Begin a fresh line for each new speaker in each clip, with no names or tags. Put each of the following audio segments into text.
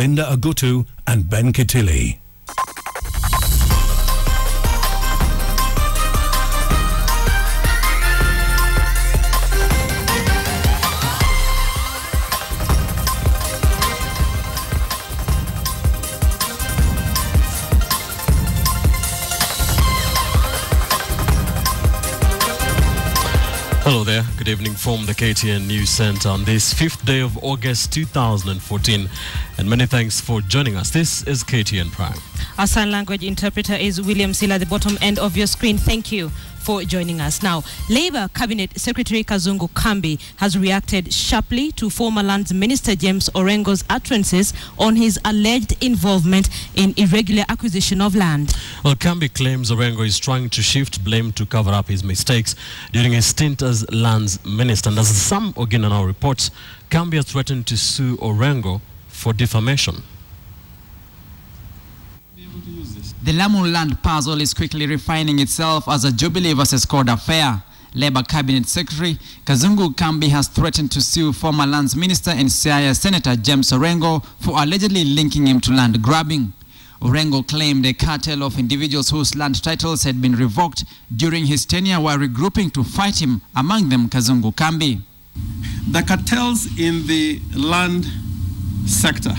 Linda Agutu and Ben Kitili.
Hello there, good evening from the KTN News Center on this 5th day of August 2014, and many thanks for joining us. This is KTN Prime.
Our sign language interpreter is William Sila, the bottom end of your screen. Thank you for joining us. Now, Labour Cabinet Secretary Gatundu Kambi has reacted sharply to former Lands Minister James Orengo's utterances on his alleged involvement in irregular acquisition of land.
Well, Kambi claims Orengo is trying to shift blame to cover up his mistakes during his stint as Lands Minister. And as some Ogina now reports, Kambi has threatened to sue Orengo for defamation.
The Lamu land puzzle is quickly refining itself as a Jubilee versus Code affair. Labour Cabinet Secretary Gatundu Kambi has threatened to sue former Lands Minister and Siaya Senator James Orengo for allegedly linking him to land grabbing. Orengo claimed a cartel of individuals whose land titles had been revoked during his tenure were regrouping to fight him, among them Gatundu Kambi.
The cartels in the land sector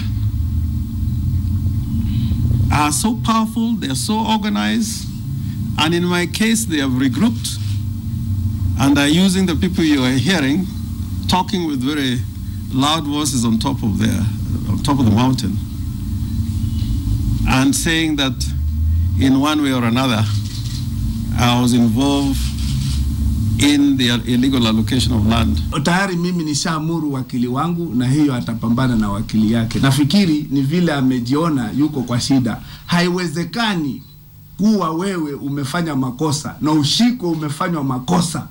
are so powerful, they are so organized, and in my case they have regrouped and are using the people you are hearing talking with very loud voices on top of the mountain and saying that in one way or another I was involved in the illegal allocation of land.
Tayari mimi nishaamuru wakili wangu na hiyo atapambana na wakili yake. Nafikiri ni vile amejiona yuko kwa shida. Haiwezekani kuwa wewe umefanya makosa na ushiko umefanywa makosa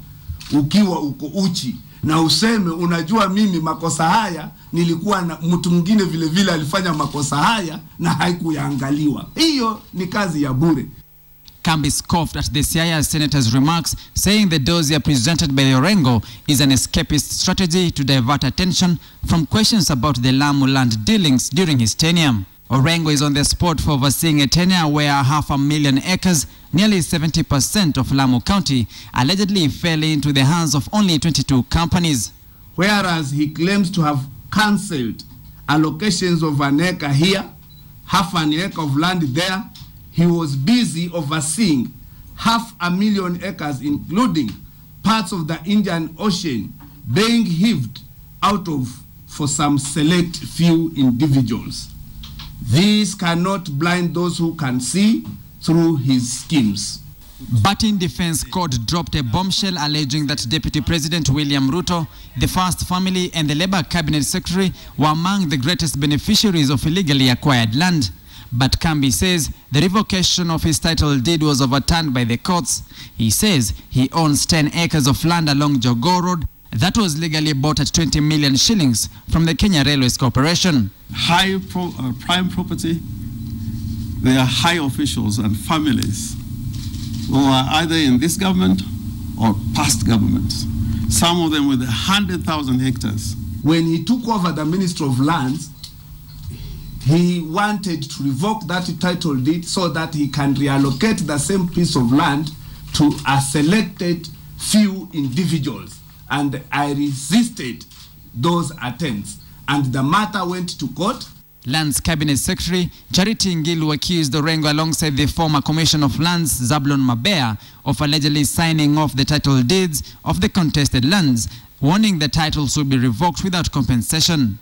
ukiwa uko uchi na useme unajua mimi makosa haya nilikuwa na mtu mwingine vile vile alifanya makosa haya na haikuyaangaliwa. Hiyo ni kazi ya bure.
Kambi scoffed at the Siaya senator's remarks, saying the dossier presented by Orengo is an escapist strategy to divert attention from questions about the Lamu land dealings during his tenure. Orengo is on the spot for overseeing a tenure where 500,000 acres, nearly 70% of Lamu County, allegedly fell into the hands of only 22 companies.
Whereas he claims to have cancelled allocations of an acre here, half an acre of land there, he was busy overseeing 500,000 acres, including parts of the Indian Ocean, being heaved out of for some select few individuals. This cannot blind those who can see through his schemes.
But in Defense Court dropped a bombshell alleging that Deputy President William Ruto, the First Family and the Labour Cabinet Secretary were among the greatest beneficiaries of illegally acquired land. But Kambi says the revocation of his title deed was overturned by the courts. He says he owns 10 acres of land along Jogoo Road that was legally bought at 20 million shillings from the Kenya Railways Corporation.
Prime property, they are high officials and families who are either in this government or past governments. Some of them with 100,000 hectares.
When he took over the Ministry of Lands, he wanted to revoke that title deed so that he can reallocate the same piece of land to a selected few individuals. And I resisted those attempts. And the matter went to court.
Lands Cabinet Secretary Charity Ngilu accused Orengo alongside the former Commissioner of Lands Zablon Mabea of allegedly signing off the title deeds of the contested lands, warning the titles will be revoked without compensation.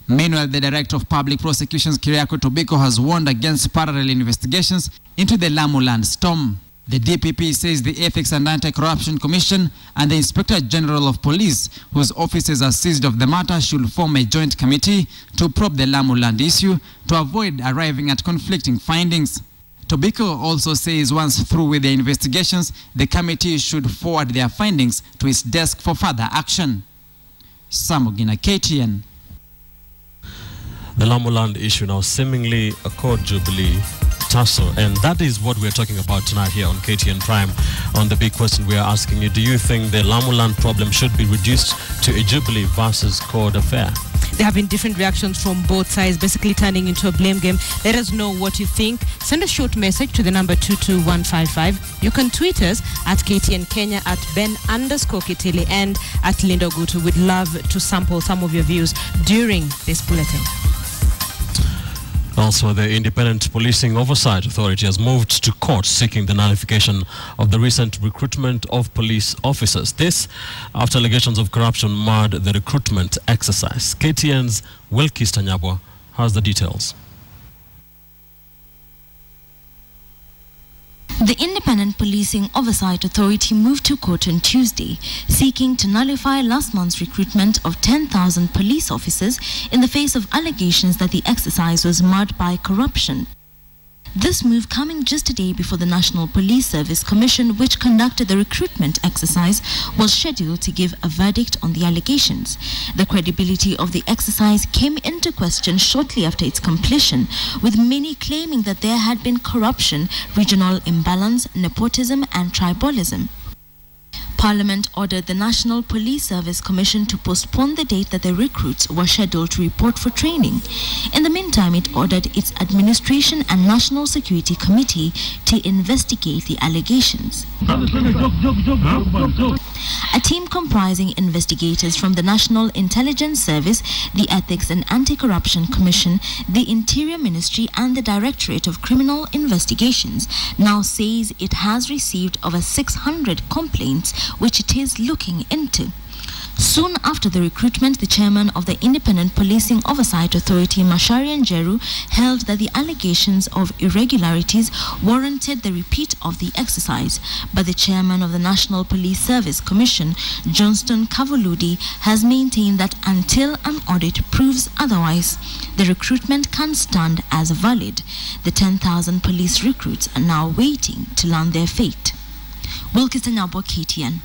Meanwhile, the Director of Public Prosecutions, Kiriako Tobiko, has warned against parallel investigations into the Lamu land storm. The DPP says the Ethics and Anti-Corruption Commission and the Inspector General of Police, whose offices are seized of the matter, should form a joint committee to probe the Lamu land issue to avoid arriving at conflicting findings. Tobiko also says once through with the investigations, the committee should forward their findings to its desk for further action. Samogina, KTN.
The Lamu land issue now seemingly a court jubilee tussle, and that is what we're talking about tonight here on KTN Prime. On the big question we are asking you, do you think the Lamu land problem should be reduced to a jubilee versus court affair?
There have been different reactions from both sides, basically turning into a blame game. Let us know what you think. Send a short message to the number 22155. You can tweet us at KTN Kenya, at Ben_Kitili, and at Lindo Gutu. We'd love to sample some of your views during this bulletin.
Also, the Independent Policing Oversight Authority has moved to court seeking the nullification of the recent recruitment of police officers. This after allegations of corruption marred the recruitment exercise. KTN's Wilkis Tanyabwa has the details.
The Independent Policing Oversight Authority moved to court on Tuesday, seeking to nullify last month's recruitment of 10,000 police officers in the face of allegations that the exercise was marred by corruption. This move coming just a day before the National Police Service Commission, which conducted the recruitment exercise, was scheduled to give a verdict on the allegations. The credibility of the exercise came into question shortly after its completion, with many claiming that there had been corruption, regional imbalance, nepotism, and tribalism. Parliament ordered the National Police Service Commission to postpone the date that the recruits were scheduled to report for training. In the meantime, it ordered its Administration and National Security Committee to investigate the allegations. A team comprising investigators from the National Intelligence Service, the Ethics and Anti-Corruption Commission, the Interior Ministry, and the Directorate of Criminal Investigations now says it has received over 600 complaints, which it is looking into. Soon after the recruitment, the chairman of the Independent Policing Oversight Authority, Macharia Njeru, held that the allegations of irregularities warranted the repeat of the exercise. But the chairman of the National Police Service Commission, Johnston Kavuludi, has maintained that until an audit proves otherwise, the recruitment can stand as valid. The 10,000 police recruits are now waiting to learn their fate. Wilkis Tanyabwa, KTN.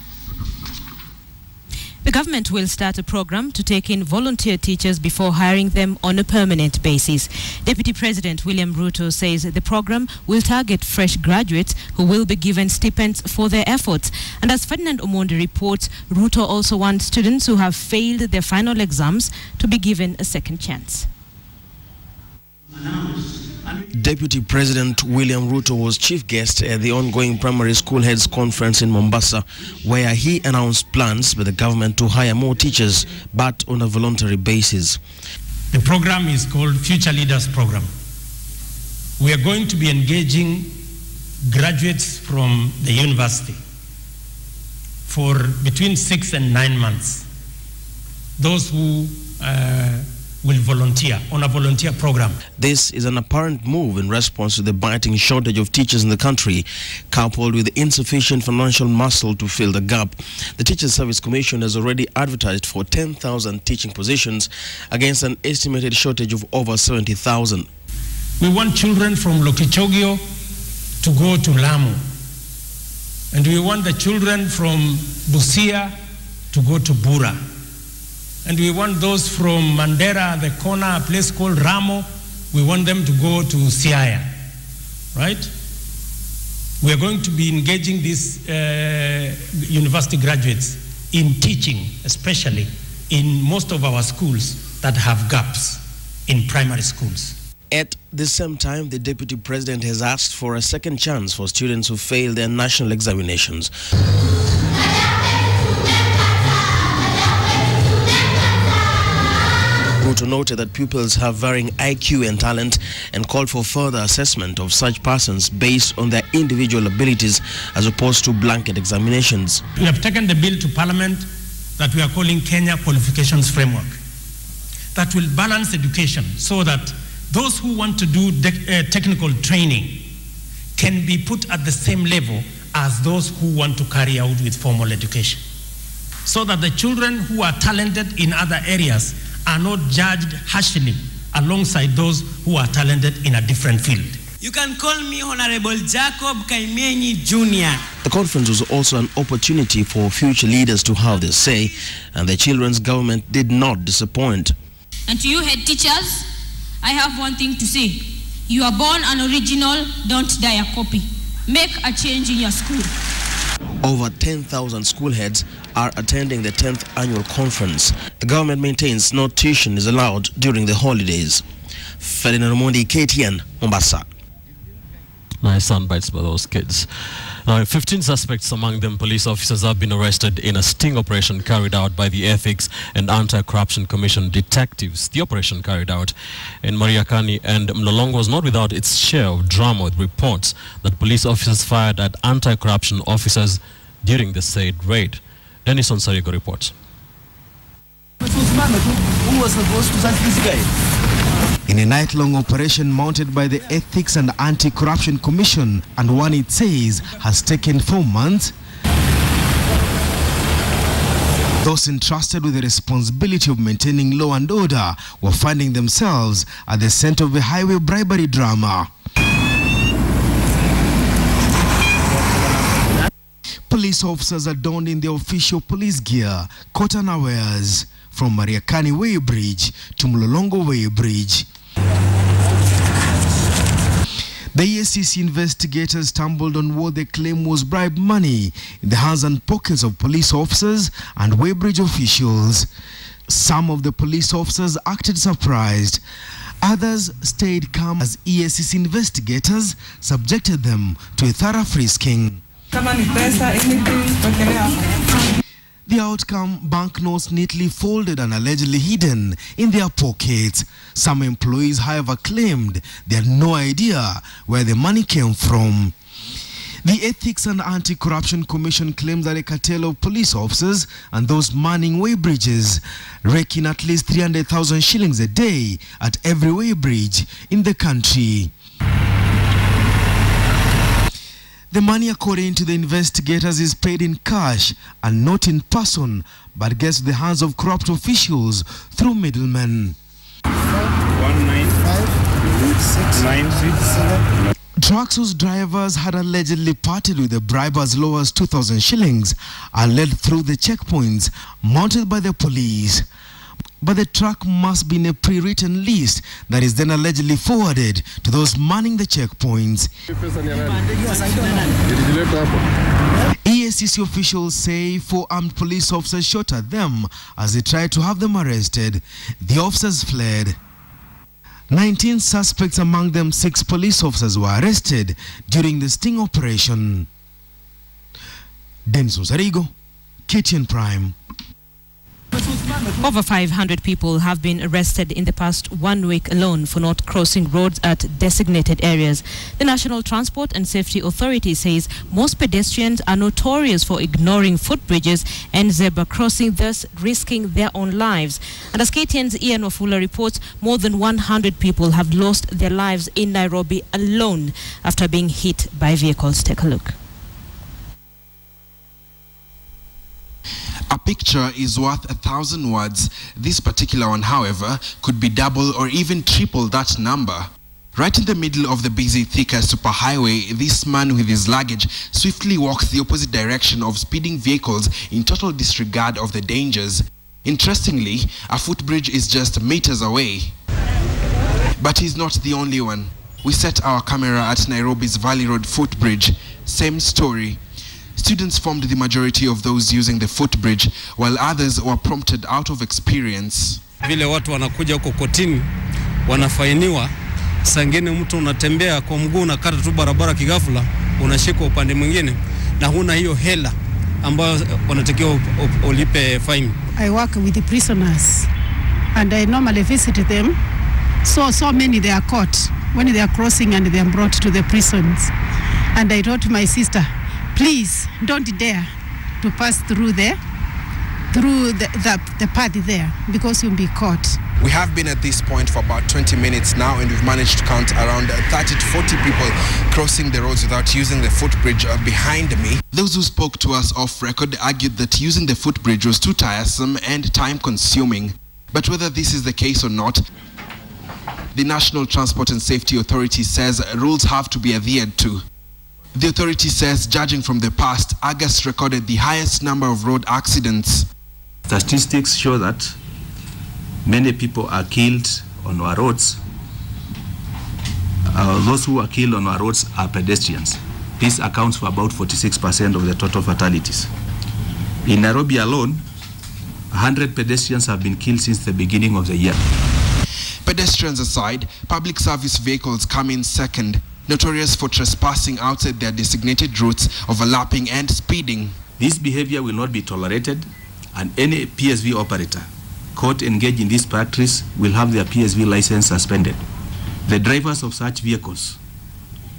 The government will start a program to take in volunteer teachers before hiring them on a permanent basis. Deputy President William Ruto says the program will target fresh graduates who will be given stipends for their efforts. And as Ferdinand Omondi reports, Ruto also wants students who have failed their final exams to be given a second chance.
Deputy President William Ruto was chief guest at the ongoing Primary School Heads Conference in Mombasa, where he announced plans by the government to hire more teachers, but on a voluntary basis.
The program is called Future Leaders Program. We are going to be engaging graduates from the university for between 6 and 9 months. Those who will volunteer on a volunteer program.
This is an apparent move in response to the biting shortage of teachers in the country, coupled with insufficient financial muscle to fill the gap. The Teachers Service Commission has already advertised for 10,000 teaching positions against an estimated shortage of over 70,000.
We want children from Lokichogio to go to Lamu, and we want the children from Busia to go to Bura. And we want those from Mandera, the corner, a place called Ramo, we want them to go to Siaya, right? We are going to be engaging these university graduates in teaching, especially in most of our schools that have gaps in primary schools.
At the same time, the Deputy President has asked for a second chance for students who fail their national examinations. Ruto noted that pupils have varying IQ and talent and called for further assessment of such persons based on their individual abilities as opposed to blanket examinations.
We have taken the bill to Parliament that we are calling Kenya Qualifications Framework that will balance education so that those who want to do technical training can be put at the same level as those who want to carry out with formal education, so that the children who are talented in other areas are not judged harshly alongside those who are talented in a different field.
You can call me Honorable Jacob Kaimenyi Jr.
The conference was also an opportunity for future leaders to have their say, and the children's government did not disappoint.
And to you head teachers, I have one thing to say. You are born an original, don't die a copy. Make a change in your school.
Over 10,000 school heads are attending the 10th annual conference. The government maintains no tuition is allowed during the holidays. Ferdinand Omondi, KTN, Mombasa.
Nice sound bites by those kids. Now, 15 suspects, among them police officers, have been arrested in a sting operation carried out by the Ethics and Anti-Corruption Commission detectives. The operation carried out in Mariakani and Mlolongo was not without its share of drama, with reports that police officers fired at anti-corruption officers during the said raid. Dennis Onsarigo reports.
Who was supposed to touch this guy? In a night-long operation mounted by the Ethics and Anti-Corruption Commission, and one it says has taken 4 months, those entrusted with the responsibility of maintaining law and order were finding themselves at the center of a highway bribery drama. Police officers adorned in their official police gear, caught unawares, from Mariakani weighbridge to Mlolongo weighbridge. The EACC investigators stumbled on what they claim was bribe money in the hands and pockets of police officers and weighbridge officials. Some of the police officers acted surprised. Others stayed calm as EACC investigators subjected them to a thorough frisking. The outcome, banknotes neatly folded and allegedly hidden in their pockets. Some employees, however, claimed they had no idea where the money came from. The Ethics and Anti-Corruption Commission claims that a cartel of police officers and those manning weighbridges rake in at least 300,000 shillings a day at every weighbridge in the country. The money, according to the investigators, is paid in cash and not in person, but gets to the hands of corrupt officials through middlemen. 195 Trucks whose drivers had allegedly parted with a bribe as low as 2,000 shillings are led through the checkpoints mounted by the police. But the truck must be in a pre-written list that is then allegedly forwarded to those manning the checkpoints. EACC officials say 4 armed police officers shot at them as they tried to have them arrested. The officers fled. 19 suspects, among them 6 police officers, were arrested during the sting operation. Dennis Onsarigo, KTN Prime.
Over 500 people have been arrested in the past 1 week alone for not crossing roads at designated areas. The National Transport and Safety Authority says most pedestrians are notorious for ignoring footbridges and zebra crossing, thus risking their own lives. And as KTN's Ian Wafula reports, more than 100 people have lost their lives in Nairobi alone after being hit by vehicles. Take a look.
A picture is worth 1,000 words. This particular one, however, could be double or even triple that number. Right in the middle of the busy Thika superhighway, this man with his luggage swiftly walks the opposite direction of speeding vehicles in total disregard of the dangers. Interestingly, a footbridge is just meters away. But he's not the only one. We set our camera at Nairobi's Valley Road footbridge. Same story. Students formed the majority of those using the footbridge, while others were prompted out of experience.
Vile watu wanakuja huko kotini, wanafainiwa, sangine mtu unatembea kwa mguu unakata tu barabara kigafula, unashikwa upande mwingine na huna hiyo hela ambayo wanatakiwa ulipe fine.
I work with the prisoners and I normally visit them. So many they are caught when they are crossing and they are brought to the prisons. And I wrote to my sister, please don't dare to pass through the path there because you'll be caught.
We have been at this point for about 20 minutes now, and we've managed to count around 30 to 40 people crossing the roads without using the footbridge behind me. Those who spoke to us off record argued that using the footbridge was too tiresome and time consuming. But whether this is the case or not, the National Transport and Safety Authority says rules have to be adhered to. The authority says, judging from the past, August recorded the highest number of road accidents.
Statistics show that many people are killed on our roads. Those who are killed on our roads are pedestrians. This accounts for about 46% of the total fatalities. In Nairobi alone, 100 pedestrians have been killed since the beginning of the year.
Pedestrians aside, public service vehicles come in second, notorious for trespassing outside their designated routes, overlapping and speeding.
This behavior will not be tolerated, and any PSV operator caught engaged in these practices will have their PSV license suspended. The drivers of such vehicles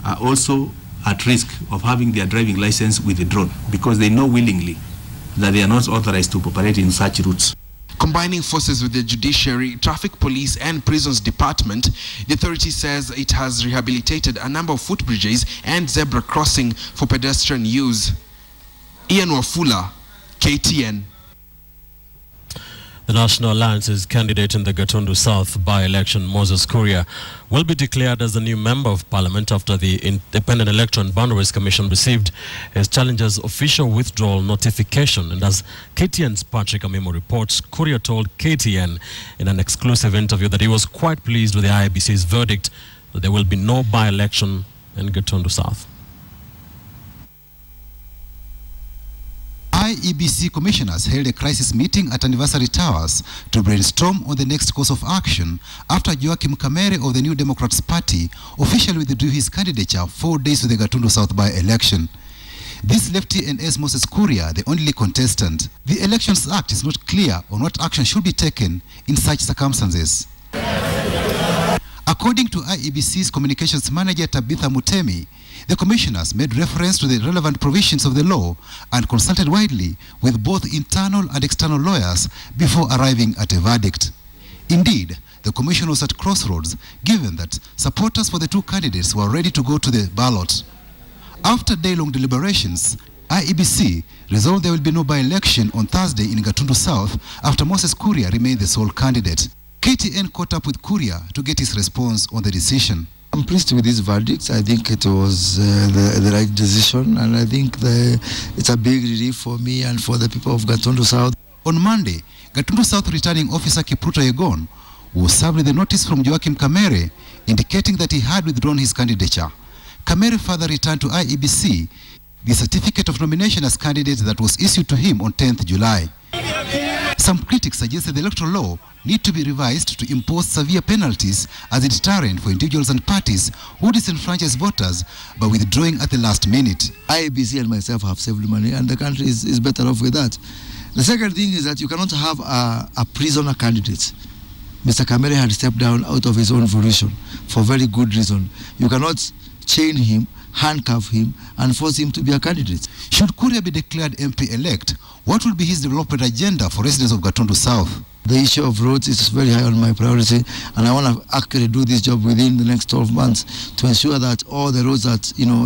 are also at risk of having their driving license withdrawn because they know willingly that they are not authorized to operate in such routes.
Combining forces with the judiciary, traffic police and prisons department, the authority says it has rehabilitated a number of footbridges and zebra crossing for pedestrian use. Ian Wafula, KTN.
The National Alliance's candidate in the Gatundu South by-election, Moses Kuria, will be declared as the new Member of Parliament after the Independent Electoral and Boundaries Commission received his challenger's official withdrawal notification. And as KTN's Patrick Amimo reports, Kuria told KTN in an exclusive interview that he was quite pleased with the IEBC's verdict that there will be no by-election in Gatundu South.
IEBC commissioners held a crisis meeting at Anniversary Towers to brainstorm on the next course of action after Joachim Kamere of the New Democrats Party officially withdrew his candidature 4 days to the Gatundu South by-election. This left TNS Moses Kuria the only contestant. The Elections Act is not clear on what action should be taken in such circumstances. According to IEBC's communications manager Tabitha Mutemi, the commissioners made reference to the relevant provisions of the law and consulted widely with both internal and external lawyers before arriving at a verdict. Indeed, the commission was at crossroads, given that supporters for the two candidates were ready to go to the ballot. After day-long deliberations, IEBC resolved there will be no by-election on Thursday in Gatundu South after Moses Kuria remained the sole candidate. KTN caught up with Kuria to get his response on the decision.
I'm pleased with this verdict. I think it was the right decision, and I think it's a big relief for me and for the people of Gatundu South.
On Monday, Gatundu South returning officer Kipruto Yegon was served with a notice from Joachim Kamere indicating that he had withdrawn his candidature. Kamere further returned to IEBC the certificate of nomination as candidate that was issued to him on 10th July. Some critics suggested the electoral law need to be revised to impose severe penalties as a deterrent for individuals and parties who disenfranchise voters by withdrawing at the last minute.
IEBC and myself have saved money, and the country is better off with that. The second thing is that you cannot have a prisoner candidate. Mr. Kamere had stepped down out of his own volition for very good reason. You cannot chain him, handcuff him, and force him to be a candidate.
Should Kuria be declared MP-elect, what will be his development agenda for residents of Gatundu South?
The issue of roads is very high on my priority, and I want to actually do this job within the next 12 months to ensure that all the roads that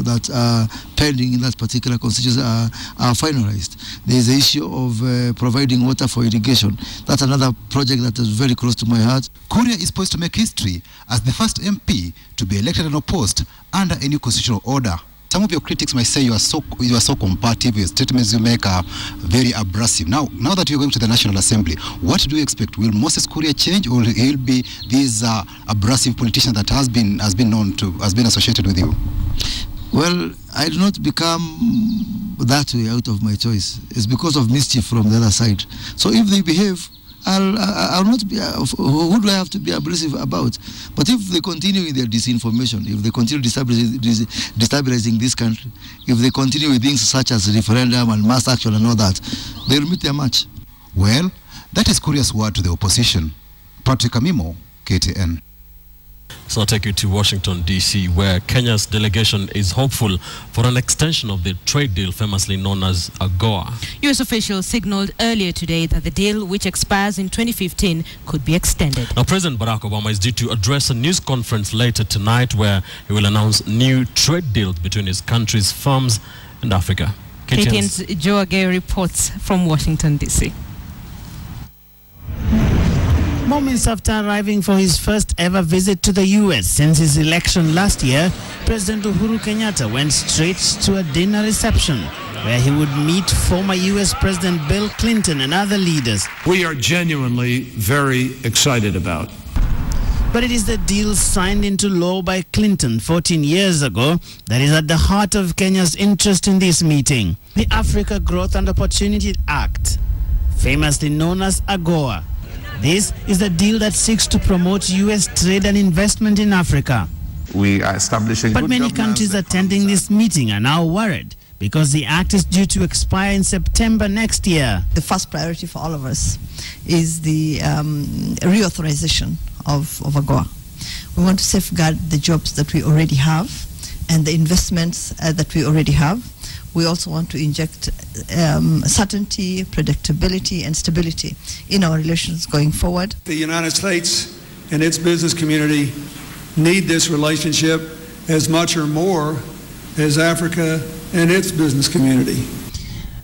that are pending in that particular constituency are finalized. There is the issue of providing water for irrigation. That's another project that is very close to my heart.
Kuria is poised to make history as the first MP to be elected and opposed under a new constitutional order. Some of your critics might say you are so combative, your statements you make are very abrasive. Now that you're going to the National Assembly, what do you expect? Will Moses Kuria change, or he'll be this abrasive politician that has been associated with you?
Well, I do not become that way out of my choice. It's because of mischief from the other side. So if they behave, I'll not be, who do I have to be abrasive about? But if they continue with their disinformation, if they continue destabilizing this country, if they continue with things such as referendum and mass action and all that, they'll meet their match.
Well, that is Kuria's word to the opposition. Patrick Amimo, KTN.
So I'll take you to Washington, D.C., where Kenya's delegation is hopeful for an extension of the trade deal famously known as AGOA.
U.S. officials signaled earlier today that the deal, which expires in 2015, could be extended.
Now, President Barack Obama is due to address a news conference later tonight where he will announce new trade deals between his country's firms and Africa.
KTN's Joe Agay reports from Washington, D.C.
Moments after arriving for his first ever visit to the U.S. since his election last year, President Uhuru Kenyatta went straight to a dinner reception where he would meet former U.S. President Bill Clinton and other leaders.
We are genuinely very excited about.
But it is the deal signed into law by Clinton 14 years ago that is at the heart of Kenya's interest in this meeting. The Africa Growth and Opportunity Act, famously known as AGOA. This is the deal that seeks to promote U.S. trade and investment in Africa.
We are establishing.
But many countries attending this meeting are now worried because the act is due to expire in September next year.
The first priority for all of us is the reauthorization of AGOA. We want to safeguard the jobs that we already have and the investments that we already have. We also want to inject certainty, predictability, and stability in our relations going forward.
The United States and its business community need this relationship as much or more as Africa and its business community.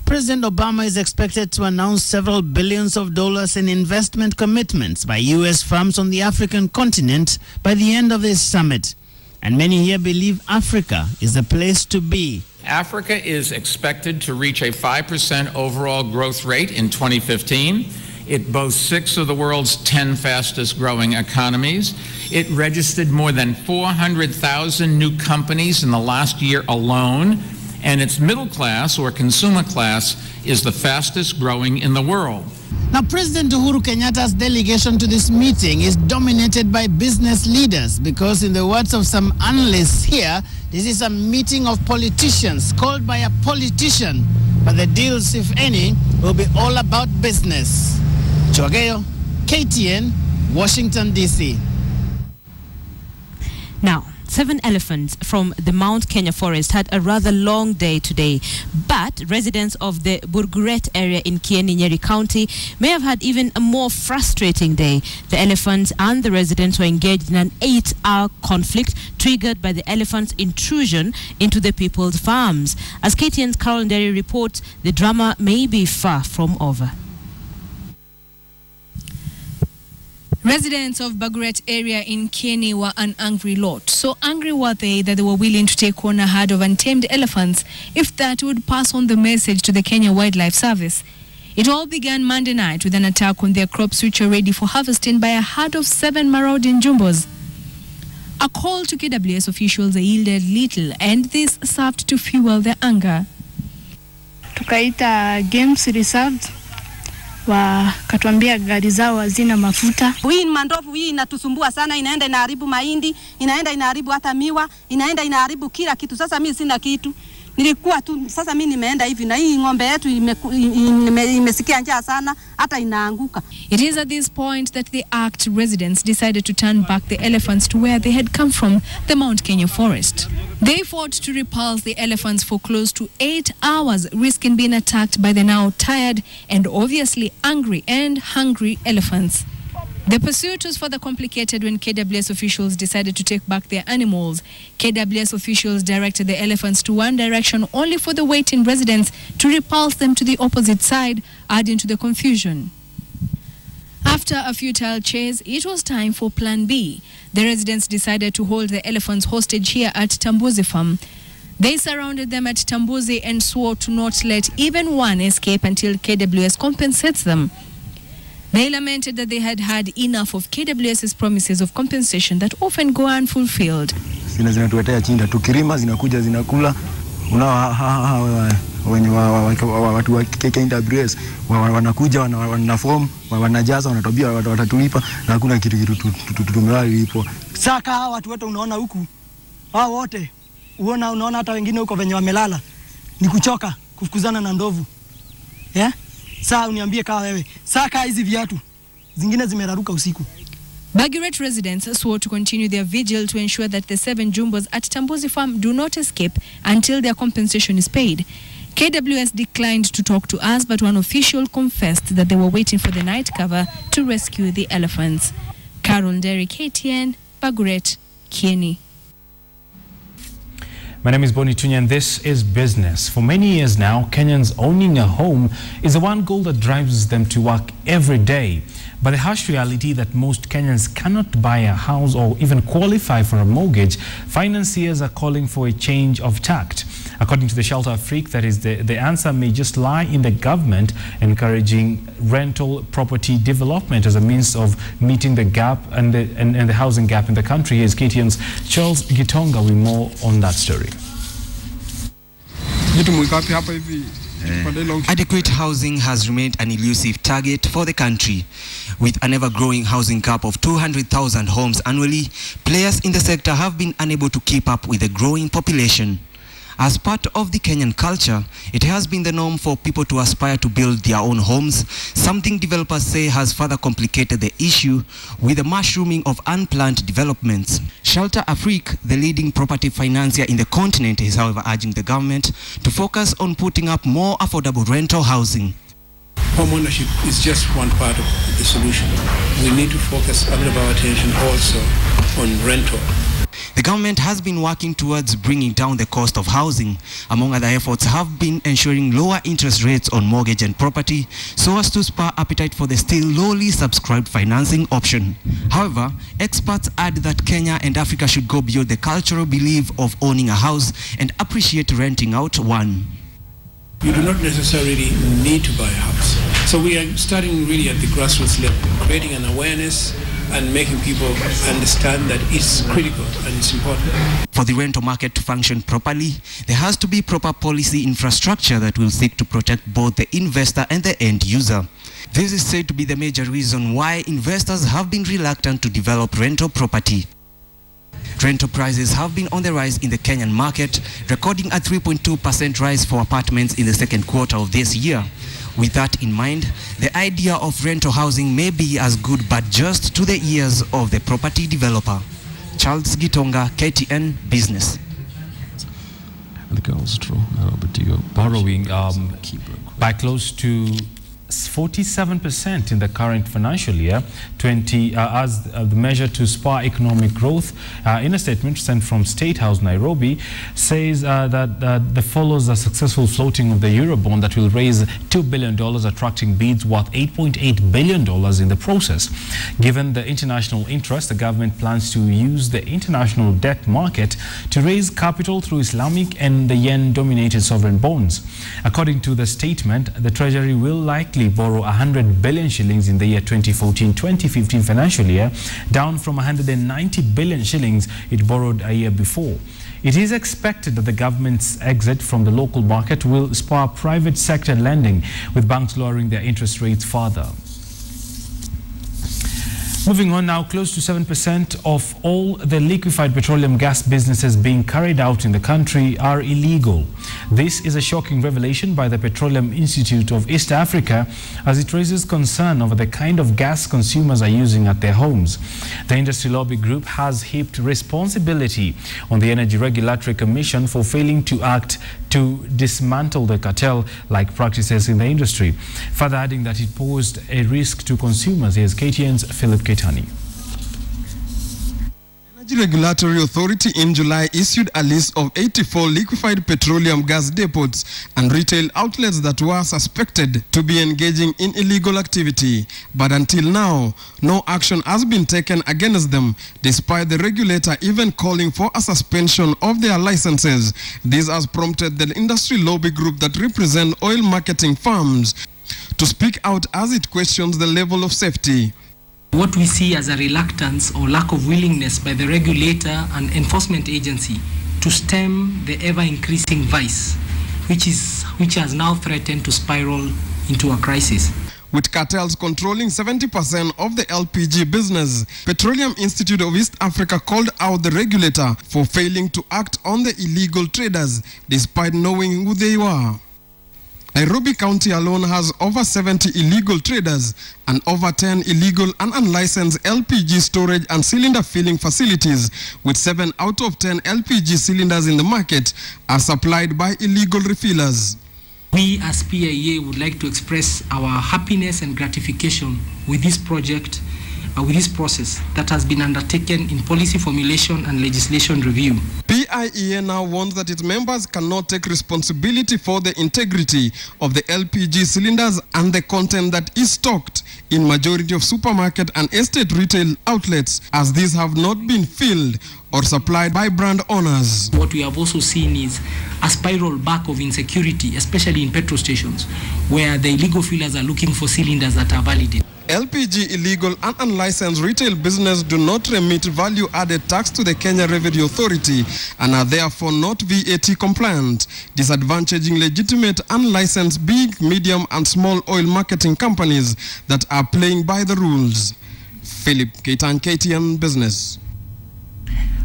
President Obama is expected to announce several billions of dollars in investment commitments by U.S. firms on the African continent by the end of this summit. And many here believe Africa is the place to be.
Africa is expected to reach a 5% overall growth rate in 2015. It boasts 6 of the world's 10 fastest growing economies. It registered more than 400,000 new companies in the last year alone. And its middle class or consumer class is the fastest growing in the world.
Now, President Uhuru Kenyatta's delegation to this meeting is dominated by business leaders because, in the words of some analysts here, this is a meeting of politicians called by a politician. But the deals, if any, will be all about business. Chogeyo, KTN, Washington, D.C.
Now, 7 elephants from the Mount Kenya forest had a rather long day today, but residents of the Burguret area in Kieni, Nyeri County may have had even a more frustrating day. The elephants and the residents were engaged in an 8-hour conflict triggered by the elephants' intrusion into the people's farms. As KTN's Carol Nderi reports, the drama may be far from over.
Residents of Burguret area in Kieni were an angry lot. So angry were they that they were willing to take on a herd of untamed elephants if that would pass on the message to the Kenya Wildlife Service. It all began Monday night with an attack on their crops which are ready for harvesting by a herd of 7 marauding jumbos. A call to KWS officials yielded little, and this served to fuel their anger.
Tukaita games reserved. Wakatuambia gari zao hazina mafuta.
Hii mandovu hii inatusumbua sana, inaenda inaharibu mahindi, inaenda inaharibu hata miwa, inaenda inaharibu kila kitu. Sasa mimi sina kitu. Nilikuwa tu sasa mimi nimeenda hivi na hii ng'ombe yetu imesikia njaa sana hata inaanguka.
It is at this point that the ACT residents decided to turn back the elephants to where they had come from, the Mount Kenya forest. They fought to repulse the elephants for close to 8 hours, risking being attacked by the now tired and obviously angry and hungry elephants. The pursuit was further complicated when KWS officials decided to take back their animals. KWS officials directed the elephants to one direction only for the waiting residents to repulse them to the opposite side, adding to the confusion. After a futile chase, it was time for Plan B. The residents decided to hold the elephants hostage here at Tambuzi Farm. They surrounded them at Tambuzi and swore to not let even one escape until KWS compensates them. They lamented that they had had enough of KWS's promises of compensation that often go unfulfilled.
Zinatuletea chinda tukirima zinakuja zinakula wenye watu wa KWS wanakuja wanaform wanajaza wanatobia watatulipa na hakuna kitu tumewali ipo.
Saka watu wote unaona huku hao wote unaona hata wengine huko venye wamelala ni kuchoka kufukuzana na ndovu. Yeah? Saa uniambie kama wewe saka hizi viatu zingine zimeraruka usiku.
Burguret residents swore to continue their vigil to ensure that the 7 jumbos at Tambuzi Farm do not escape until their compensation is paid. KWS declined to talk to us, but one official confessed that they were waiting for the night cover to rescue the elephants. Carol Nderi, KTN, Burguret, Kieni.
My name is Boni Tunya and this is Business. For many years now, Kenyans owning a home is the one goal that drives them to work every day. But the harsh reality that most Kenyans cannot buy a house or even qualify for a mortgage, financiers are calling for a change of tact. According to the Shelter Afrique, that is the answer may just lie in the government encouraging rental property development as a means of meeting the gap and the housing gap in the country. Here's KTN's Charles Gitonga with more on that story.
Adequate housing has remained an elusive target for the country. With an ever-growing housing gap of 200,000 homes annually, players in the sector have been unable to keep up with the growing population. As part of the Kenyan culture, it has been the norm for people to aspire to build their own homes, something developers say has further complicated the issue with the mushrooming of unplanned developments. Shelter Afrique, the leading property financier in the continent, is however urging the government to focus on putting up more affordable rental housing.
Homeownership is just one part of the solution. We need to focus a lot of our attention also on rental.
The government has been working towards bringing down the cost of housing. Among other efforts have been ensuring lower interest rates on mortgage and property so as to spur appetite for the still lowly subscribed financing option. However, experts add that Kenya and Africa should go beyond the cultural belief of owning a house and appreciate renting out one.
You do not necessarily need to buy a house. So we are starting really at the grassroots level, creating an awareness and making people understand that it's critical and it's important.
For the rental market to function properly, there has to be proper policy infrastructure that will seek to protect both the investor and the end user. This is said to be the major reason why investors have been reluctant to develop rental property. Rental prices have been on the rise in the Kenyan market, recording a 3.2% rise for apartments in the second quarter of this year. With that in mind, the idea of rental housing may be as good but just to the ears of the property developer. Charles Gitonga, KTN Business.
The girls draw borrowing by close to 47% in the current financial year, as the measure to spur economic growth. In a statement sent from State House, Nairobi, says that follows a successful floating of the Eurobond that will raise $2 billion, attracting bids worth $8.8 billion in the process. Given the international interest, the government plans to use the international debt market to raise capital through Islamic and the yen-dominated sovereign bonds. According to the statement, the Treasury will likely borrow 100 billion shillings in the year 2014-2015 financial year, down from 190 billion shillings it borrowed a year before. It is expected that the government's exit from the local market will spur private sector lending, with banks lowering their interest rates further. Moving on now, close to 7% of all the liquefied petroleum gas businesses being carried out in the country are illegal. This is a shocking revelation by the Petroleum Institute of East Africa, as it raises concern over the kind of gas consumers are using at their homes. The industry lobby group has heaped responsibility on the Energy Regulatory Commission for failing to act to dismantle the cartel-like practices in the industry, further adding that it posed a risk to consumers. Here's KTN's Philip Ketani.
The Energy Regulatory Authority in July issued a list of 84 liquefied petroleum gas depots and retail outlets that were suspected to be engaging in illegal activity. But until now, no action has been taken against them, despite the regulator even calling for a suspension of their licenses. This has prompted the industry lobby group that represent oil marketing firms to speak out as it questions the level of safety.
What we see as a reluctance or lack of willingness by the regulator and enforcement agency to stem the ever-increasing vice, which has now threatened to spiral into a crisis.
With cartels controlling 70% of the LPG business, Petroleum Institute of East Africa called out the regulator for failing to act on the illegal traders, despite knowing who they were. Nairobi County alone has over 70 illegal traders and over 10 illegal and unlicensed LPG storage and cylinder filling facilities, with 7 out of 10 LPG cylinders in the market are supplied by illegal refillers.
We as PIA would like to express our happiness and gratification with this project, with this process that has been undertaken in policy formulation and legislation review.
IEA now warns that its members cannot take responsibility for the integrity of the LPG cylinders and the content that is stocked in majority of supermarket and estate retail outlets, as these have not been filled or supplied by brand owners.
What we have also seen is a spiral back of insecurity, especially in petrol stations, where the illegal fillers are looking for cylinders that are validated.
LPG illegal and unlicensed retail business do not remit value-added tax to the Kenya Revenue Authority and are therefore not VAT compliant, disadvantaging legitimate unlicensed big, medium and small oil marketing companies that are playing by the rules. Philip Keitan, KTN Business.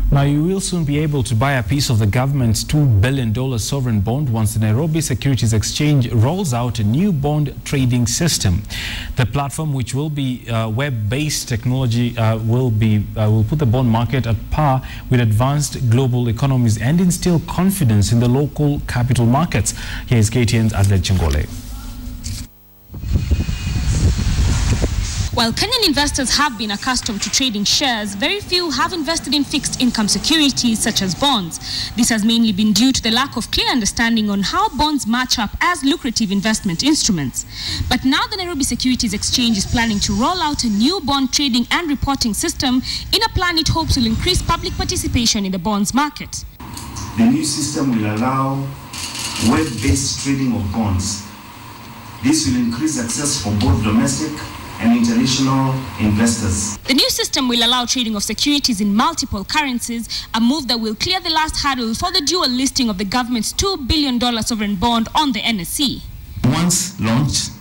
Now, you will soon be able to buy a piece of the government's $2 billion sovereign bond once the Nairobi Securities Exchange rolls out a new bond trading system. The platform, which will be web-based technology, will put the bond market at par with advanced global economies and instill confidence in the local capital markets. Here is KTN's Adlet Chingole.
While Kenyan investors have been accustomed to trading shares, very few have invested in fixed income securities such as bonds. This has mainly been due to the lack of clear understanding on how bonds match up as lucrative investment instruments. But now the Nairobi Securities Exchange is planning to roll out a new bond trading and reporting system in a plan it hopes will increase public participation in the bonds market.
The new system will allow web-based trading of bonds. This will increase access for both domestic and international investors.
The new system will allow trading of securities in multiple currencies, a move that will clear the last hurdle for the dual listing of the government's $2 billion sovereign bond on the NSE.
Once launched,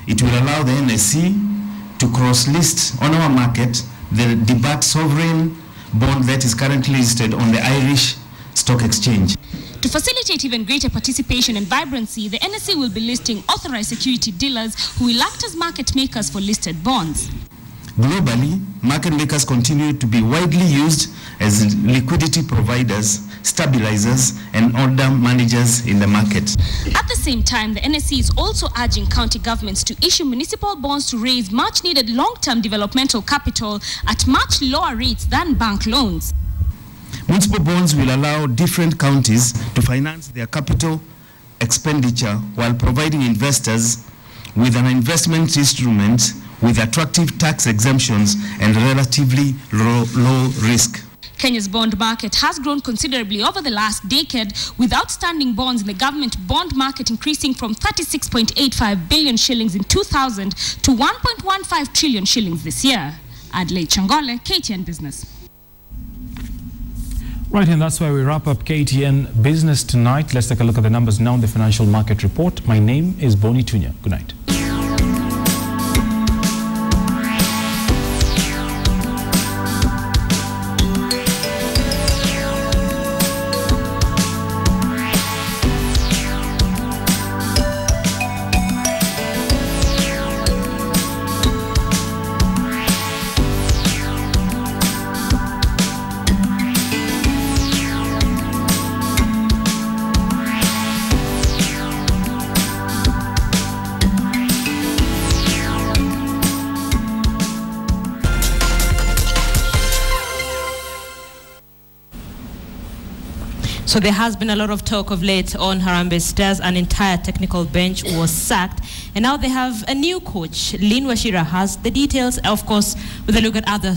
it will allow the NSE to cross-list on our market the debat sovereign bond that is currently listed on the Irish Stock Exchange.
To facilitate even greater participation and vibrancy, the NSE will be listing authorized security dealers who will act as market makers for listed bonds.
Globally, market makers continue to be widely used as liquidity providers, stabilizers, and order managers in the market.
At the same time, the NSE is also urging county governments to issue municipal bonds to raise much-needed long-term developmental capital at much lower rates than bank loans.
Municipal bonds will allow different counties to finance their capital expenditure while providing investors with an investment instrument with attractive tax exemptions and relatively low risk.
Kenya's bond market has grown considerably over the last decade, with outstanding bonds in the government bond market increasing from 36.85 billion shillings in 2000 to 1.15 trillion shillings this year. Adelaide Changole, KTN Business.
Right, and that's where we wrap up KTN Business tonight. Let's take a look at the numbers now in the Financial Market Report. My name is Boni Tunya. Good night.
So there has been a lot of talk of late on Harambee Stars. An entire technical bench was sacked, and now they have a new coach. Lynn Washira has the details, of course, with a look at other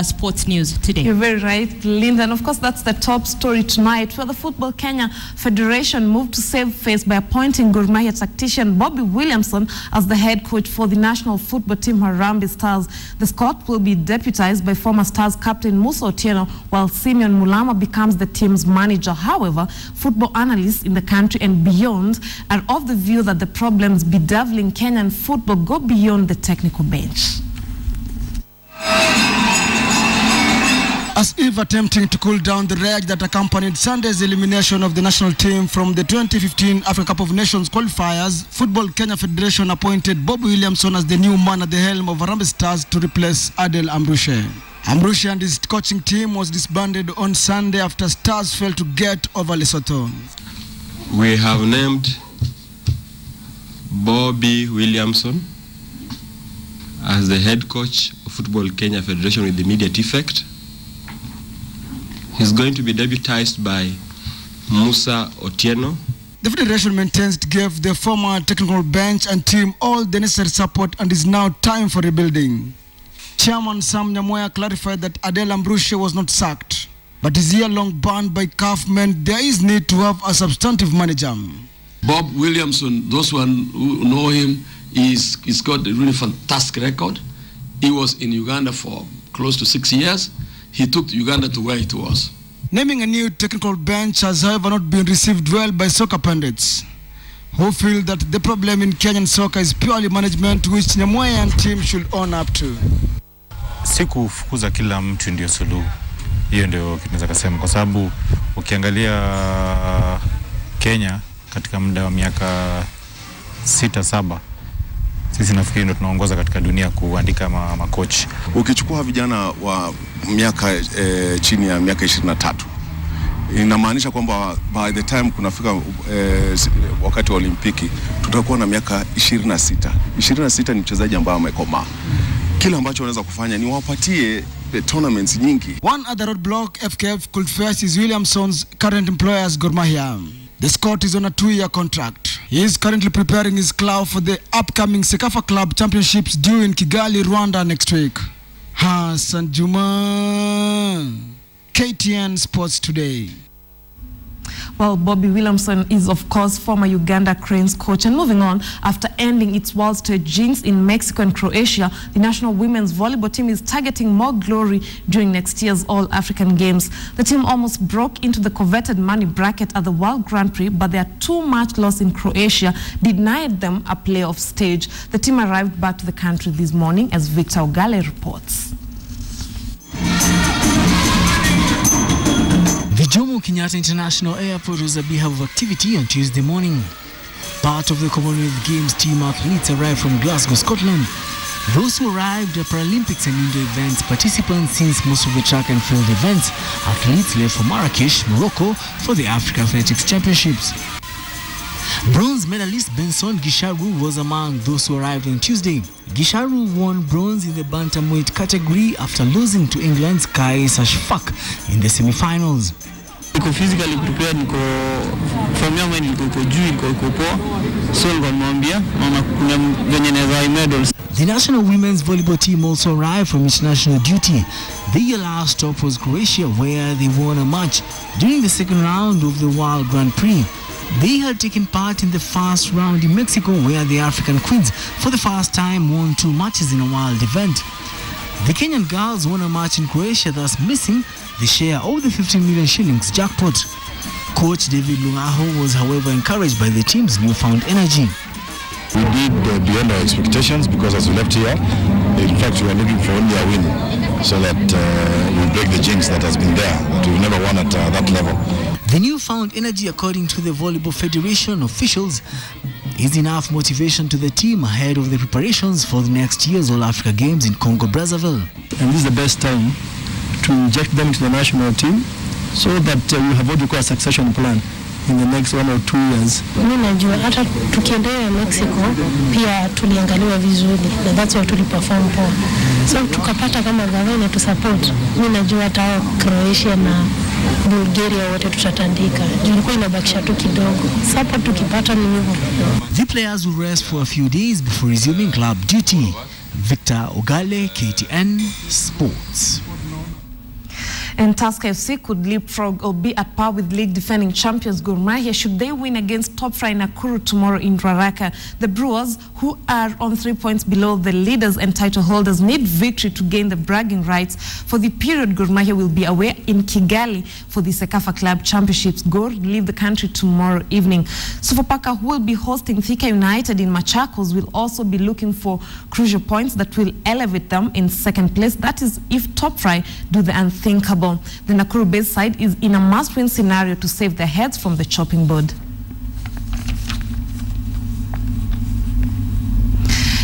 sports news today.
You're very right, Linda, and of course that's the top story tonight, where the Football Kenya Federation moved to save face by appointing Gor Mahia tactician Bobby Williamson as the head coach for the national football team Harambee Stars. The squad will be deputized by former Stars captain Musa Otieno, while Simeon Mulama becomes the team's manager. However, football analysts in the country and beyond are of the view that the problems bedeviling Kenyan football go beyond the technical bench.
As if attempting to cool down the rage that accompanied Sunday's elimination of the national team from the 2015 Africa Cup of Nations qualifiers, Football Kenya Federation appointed Bobby Williamson as the new man at the helm of Harambee Stars to replace Adel Ambrushe. Ambrushe and his coaching team was disbanded on Sunday after Stars failed to get over Lesotho.
We have named Bobby Williamson as the head coach of Football Kenya Federation with immediate effect. He's going to be deputized by
Musa Otieno.
The Federation maintains it gave the former technical bench and team all the necessary support and is now time for rebuilding. Chairman Sam Nyamoya clarified that Adela Mbrushe was not sacked, but his year-long ban by CAF meant there is need to have a substantive manager.
Bob Williamson, those who know him, he's got a really fantastic record. He was in Uganda for close to 6 years. He took Uganda to where it was.
Naming a new technical bench has however not been received well by soccer pundits, who feel that the problem in Kenyan soccer is purely management, which Nyamoya and team should own up to.
Siku fukuza kila mtu ndio suluhu. Hiyo ndio kinaweza kusema, kwa sababu ukiangalia Kenya katika muda wa miaka 6-7 sisi nafikiri ndio tunaongoza katika dunia kuandika makoch.
Ukichukua vijana wa miaka chini ya miaka 23 inamaanisha kwamba by the time kunafika wakati wa Olimpiki tutakuwa na miaka 26. 26 ni mchezaji ambaye amekomaa. Kila ambacho wanaweza kufanya ni wapatie tournaments nyingi.
One other roadblock FKF could face is Williamson's current employers Gor Mahia. The Scot is on a 2-year contract. He is currently preparing his club for the upcoming Sekafa Club Championships due in Kigali, Rwanda next week. Hassan Juma, KTN Sports Today.
Well, Bobby Williamson is, of course, former Uganda Cranes coach. And moving on, after ending its World Stage jinx in Mexico and Croatia, the national women's volleyball team is targeting more glory during next year's All-African Games. The team almost broke into the coveted money bracket at the World Grand Prix, but their 2-match loss in Croatia denied them a playoff stage. The team arrived back to the country this morning, as Victor Ogale reports.
The Jomo Kenyatta International Airport was a beehive of activity on Tuesday morning. Part of the Commonwealth Games team athletes arrived from Glasgow, Scotland. Those who arrived are Paralympics and indoor events participants, since most of the track and field events athletes left for Marrakesh, Morocco for the Africa Athletics Championships. Bronze medalist Benson Gisharu was among those who arrived on Tuesday. Gisharu won bronze in the bantamweight category after losing to England's Kai Sashfaq in the semi-finals.
Niko physically prepared, niko from young when niko juu niko poa, so nikamwambia mama kuna venye naweza medals.
The national women's volleyball team also arrived from international duty. Their last stop was Croatia, where they won a match during the second round of the World Grand Prix. They had taken part in the first round in Mexico, where the African Queens for the first time won 2 matches in a world event. The Kenyan girls won a match in Croatia, thus missing the share of the 15 million shillings jackpot. Coach David Lungaho was, however, encouraged by the team's newfound energy.
We did beyond our expectations, because as we left here, in fact, we were looking for only a win, so that we break the jinx that has been there, that we've never won at that level.
The newfound energy, according to the Volleyball Federation officials, is enough motivation to the team ahead of the preparations for the next year's All-Africa Games in Congo-Brazzaville.
And this is the best time to inject them into the national team, so that we have what we call a succession plan in the next 1 or 2 years.
Mimi najua hata tukiendelea Mexico pia tuliangaliwa vizuri, na that's why tuliperform poa. So tukapata kama gavana to support. Mimi najua hata Croatia na Bulgaria wote tutatandika. Ilikuwa inabakisha tu kidogo. Support tukipata ni hivyo.
The players will rest for a few days before resuming club duty. Victor Ogale, KTN Sports.
And Tusker FC could leapfrog or be at par with league defending champions Gor Mahia should they win against top fry Nakuru tomorrow in Ruaraka. The Brewers, who are on 3 points below the leaders and title holders, need victory to gain the bragging rights. For the period, Gor Mahia will be away in Kigali for the Sekafa Club Championships. Gor leave the country tomorrow evening. Sofapaka, who will be hosting Thika United in Machakos, will also be looking for crucial points that will elevate them in second place. That is, if top fry do the unthinkable. The Nakuru-based side is in a must-win scenario to save their heads from the chopping board.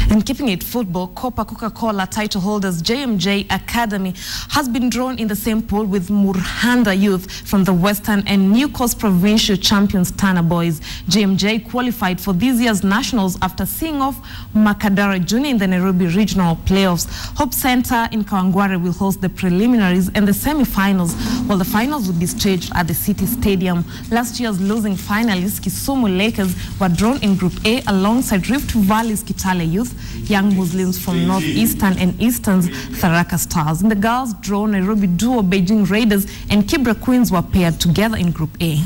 And keeping it football, Copa Coca-Cola title holders JMJ Academy has been drawn in the same pool with Murhanda Youth from the Western and New Coast Provincial champions Tana Boys. JMJ qualified for this year's nationals after seeing off Makadara Junior in the Nairobi regional playoffs. Hope Center in Kawangware will host the preliminaries and the semi-finals, while the finals will be staged at the City Stadium. Last year's losing finalists Kisumu Lakers were drawn in Group A alongside Rift Valley's Kitale Youth, Young Muslims from Northeastern and Eastern's Tharaka Stars. In the girls' draw, Nairobi duo Beijing Raiders and Kibra Queens were paired together in Group A.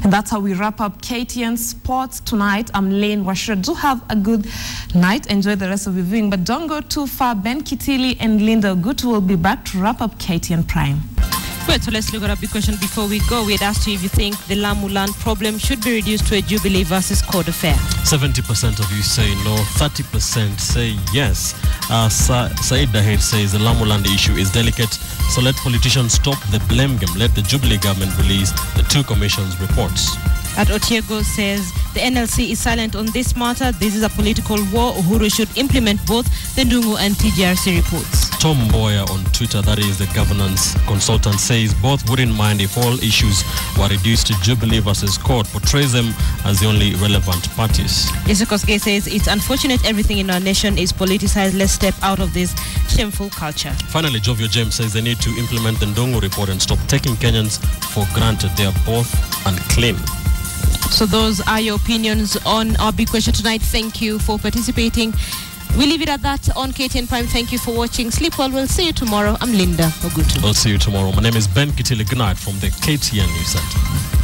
And that's how we wrap up KTN Sports tonight. I'm Lane Washira. Do have a good night. Enjoy the rest of your viewing, but don't go too far. Ben Kitili and Linda Gutu will be back to wrap up KTN Prime.
Right, so let's look at a big question before we go. We had asked you if you think the Lamu land problem should be reduced to a Jubilee versus Court affair.
70% of you say no, 30% say yes. Said Dahir says the Lamu land issue is delicate, so let politicians stop the blame game. Let the Jubilee government release the two commissions' reports.
At Otiego says the NLC is silent on this matter. This is a political war. Uhuru should implement both the Ndungu and TGRC reports.
Tom Boyer on Twitter, that is the governance consultant, says both wouldn't mind if all issues were reduced to Jubilee versus Court, portrays them as the only relevant parties.
Isekoske says it's unfortunate everything in our nation is politicized. Let's step out of this shameful culture.
Finally, Jovio James says they need to implement the Ndungu report and stop taking Kenyans for granted. They are both unclean.
So those are your opinions on our big question tonight. Thank you for participating. We leave it at that on KTN Prime. Thank you for watching. Sleep well. We'll see you tomorrow. I'm Linda Ogutu.
We'll see you tomorrow. My name is Ben Kitili. Good night from the KTN News Center.